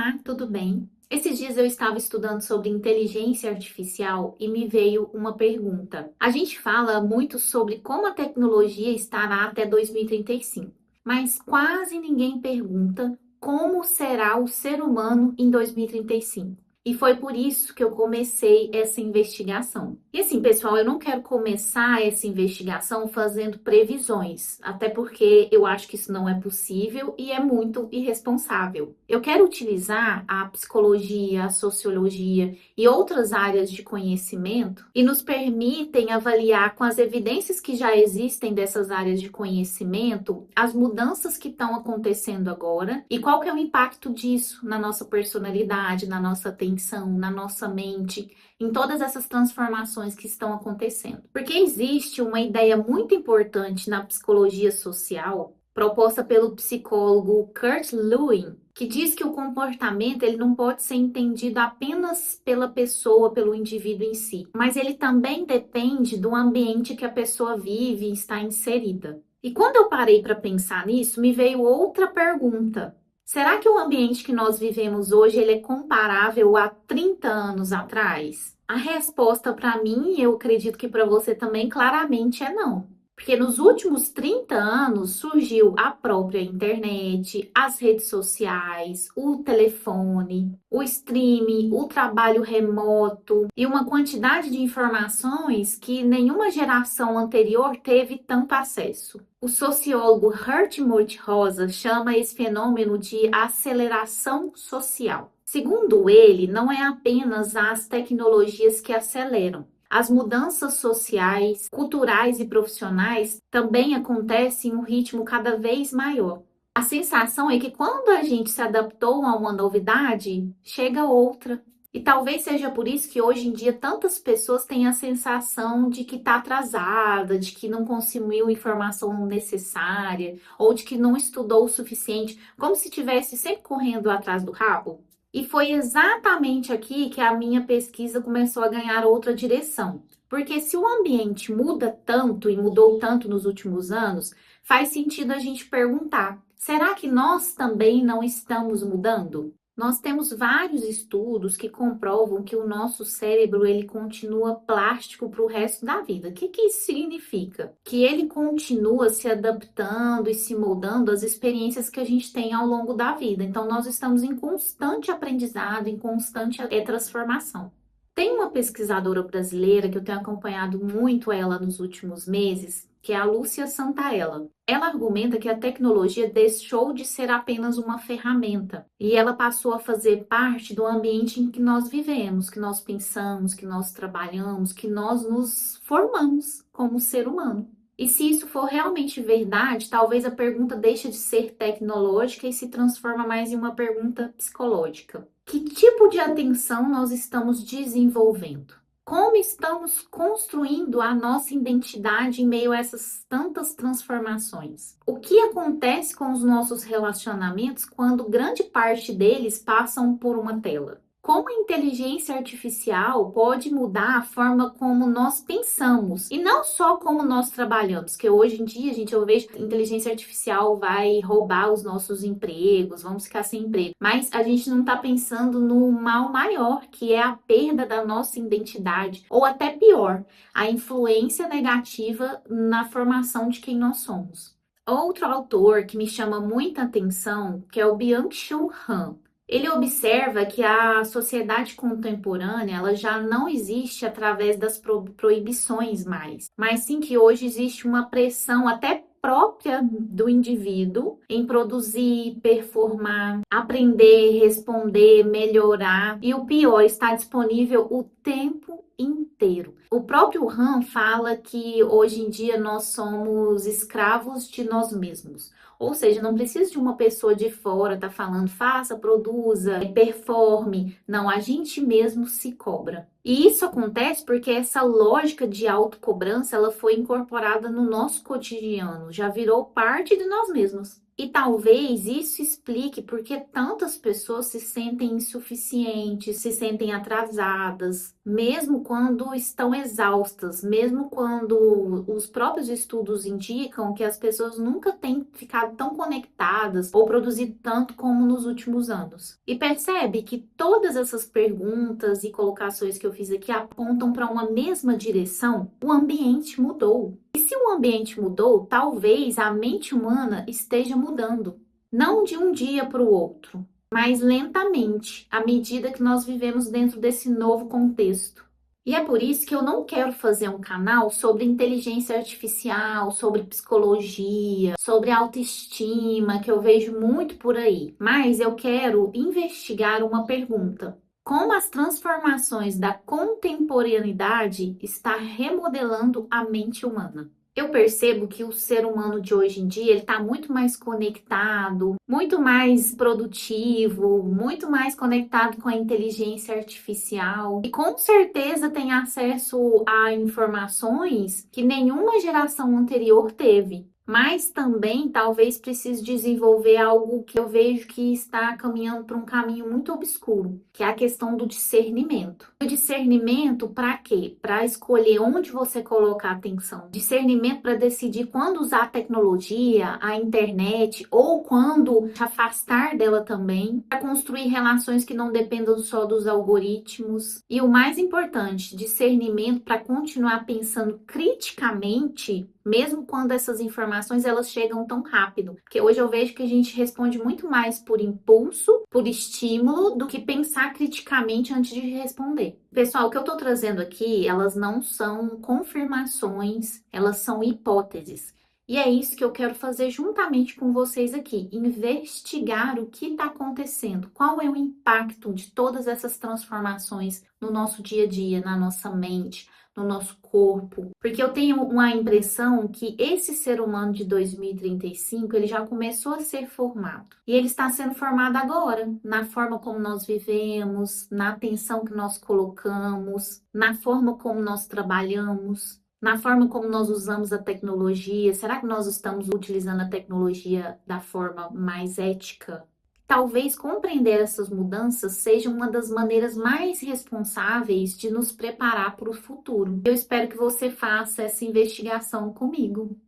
Olá, tudo bem? Esses dias eu estava estudando sobre inteligência artificial e me veio uma pergunta. A gente fala muito sobre como a tecnologia estará até 2035, mas quase ninguém pergunta como será o ser humano em 2035. E foi por isso que eu comecei essa investigação. E assim, pessoal, eu não quero começar essa investigação fazendo previsões, até porque eu acho que isso não é possível e é muito irresponsável. Eu quero utilizar a psicologia, a sociologia e outras áreas de conhecimento e nos permitem avaliar com as evidências que já existem dessas áreas de conhecimento as mudanças que estão acontecendo agora e qual que é o impacto disso na nossa personalidade, na nossa atenção, na nossa mente, em todas essas transformações que estão acontecendo. Porque existe uma ideia muito importante na psicologia social, proposta pelo psicólogo Kurt Lewin, que diz que o comportamento ele não pode ser entendido apenas pela pessoa, pelo indivíduo em si, mas ele também depende do ambiente que a pessoa vive e está inserida. E quando eu parei para pensar nisso, me veio outra pergunta. Será que o ambiente que nós vivemos hoje ele é comparável a 30 anos atrás? A resposta para mim, eu acredito que para você também, claramente é não. Porque nos últimos 30 anos surgiu a própria internet, as redes sociais, o telefone, o streaming, o trabalho remoto e uma quantidade de informações que nenhuma geração anterior teve tanto acesso. O sociólogo Hartmut Rosa chama esse fenômeno de aceleração social. Segundo ele, não é apenas as tecnologias que aceleram. As mudanças sociais, culturais e profissionais também acontecem em um ritmo cada vez maior. A sensação é que quando a gente se adaptou a uma novidade, chega outra. E talvez seja por isso que hoje em dia tantas pessoas têm a sensação de que está atrasada, de que não consumiu informação necessária, ou de que não estudou o suficiente, como se estivesse sempre correndo atrás do rabo. E foi exatamente aqui que a minha pesquisa começou a ganhar outra direção. Porque se o ambiente muda tanto e mudou tanto nos últimos anos, faz sentido a gente perguntar: será que nós também não estamos mudando? Nós temos vários estudos que comprovam que o nosso cérebro ele continua plástico para o resto da vida. O que isso significa? Que ele continua se adaptando e se moldando às experiências que a gente tem ao longo da vida. Então, nós estamos em constante aprendizado, em constante transformação. Tem uma pesquisadora brasileira que eu tenho acompanhado muito ela nos últimos meses, que é a Lúcia Santaella. Ela argumenta que a tecnologia deixou de ser apenas uma ferramenta e ela passou a fazer parte do ambiente em que nós vivemos, que nós pensamos, que nós trabalhamos, que nós nos formamos como ser humano. E se isso for realmente verdade, talvez a pergunta deixe de ser tecnológica e se transforma mais em uma pergunta psicológica. Que tipo de atenção nós estamos desenvolvendo? Como estamos construindo a nossa identidade em meio a essas tantas transformações? O que acontece com os nossos relacionamentos quando grande parte deles passam por uma tela? Como a inteligência artificial pode mudar a forma como nós pensamos e não só como nós trabalhamos, que hoje em dia, gente, eu vejo que a inteligência artificial vai roubar os nossos empregos, vamos ficar sem emprego. Mas a gente não está pensando no mal maior, que é a perda da nossa identidade, ou até pior, a influência negativa na formação de quem nós somos. Outro autor que me chama muita atenção, que é o Byung-Chul Han. Ele observa que a sociedade contemporânea ela já não existe através das proibições mais, mas sim que hoje existe uma pressão até própria do indivíduo em produzir, performar, aprender, responder, melhorar e o pior, está disponível o tempo inteiro. O próprio Han fala que hoje em dia nós somos escravos de nós mesmos. Ou seja, não precisa de uma pessoa de fora estar falando, faça, produza, performe. Não, a gente mesmo se cobra. E isso acontece porque essa lógica de autocobrança, ela foi incorporada no nosso cotidiano, já virou parte de nós mesmos. E talvez isso explique porque tantas pessoas se sentem insuficientes, se sentem atrasadas, mesmo quando estão exaustas, mesmo quando os próprios estudos indicam que as pessoas nunca têm ficado tão conectadas ou produzido tanto como nos últimos anos. E percebe que todas essas perguntas e colocações que eu fiz aqui apontam para uma mesma direção? O ambiente mudou. E se o ambiente mudou, talvez a mente humana esteja mudando. Não de um dia para o outro, mas lentamente, à medida que nós vivemos dentro desse novo contexto. E é por isso que eu não quero fazer um canal sobre inteligência artificial, sobre psicologia, sobre autoestima, que eu vejo muito por aí. Mas eu quero investigar uma pergunta: como as transformações da contemporaneidade está remodelando a mente humana? Eu percebo que o ser humano de hoje em dia ele está muito mais conectado, muito mais produtivo, muito mais conectado com a inteligência artificial e com certeza tem acesso a informações que nenhuma geração anterior teve. Mas também talvez precise desenvolver algo que eu vejo que está caminhando para um caminho muito obscuro, que é a questão do discernimento. O discernimento para quê? Para escolher onde você coloca a atenção. Discernimento para decidir quando usar a tecnologia, a internet, ou quando se afastar dela também, para construir relações que não dependam só dos algoritmos. E o mais importante, discernimento para continuar pensando criticamente mesmo quando essas informações elas chegam tão rápido. Porque hoje eu vejo que a gente responde muito mais por impulso, por estímulo, do que pensar criticamente antes de responder. Pessoal, o que eu tô trazendo aqui, elas não são confirmações, elas são hipóteses. E é isso que eu quero fazer juntamente com vocês aqui, investigar o que está acontecendo, qual é o impacto de todas essas transformações no nosso dia a dia, na nossa mente, no nosso corpo, porque eu tenho uma impressão que esse ser humano de 2035, ele já começou a ser formado. E ele está sendo formado agora, na forma como nós vivemos, na atenção que nós colocamos, na forma como nós trabalhamos, na forma como nós usamos a tecnologia. Será que nós estamos utilizando a tecnologia da forma mais ética? Talvez compreender essas mudanças seja uma das maneiras mais responsáveis de nos preparar para o futuro. Eu espero que você faça essa investigação comigo.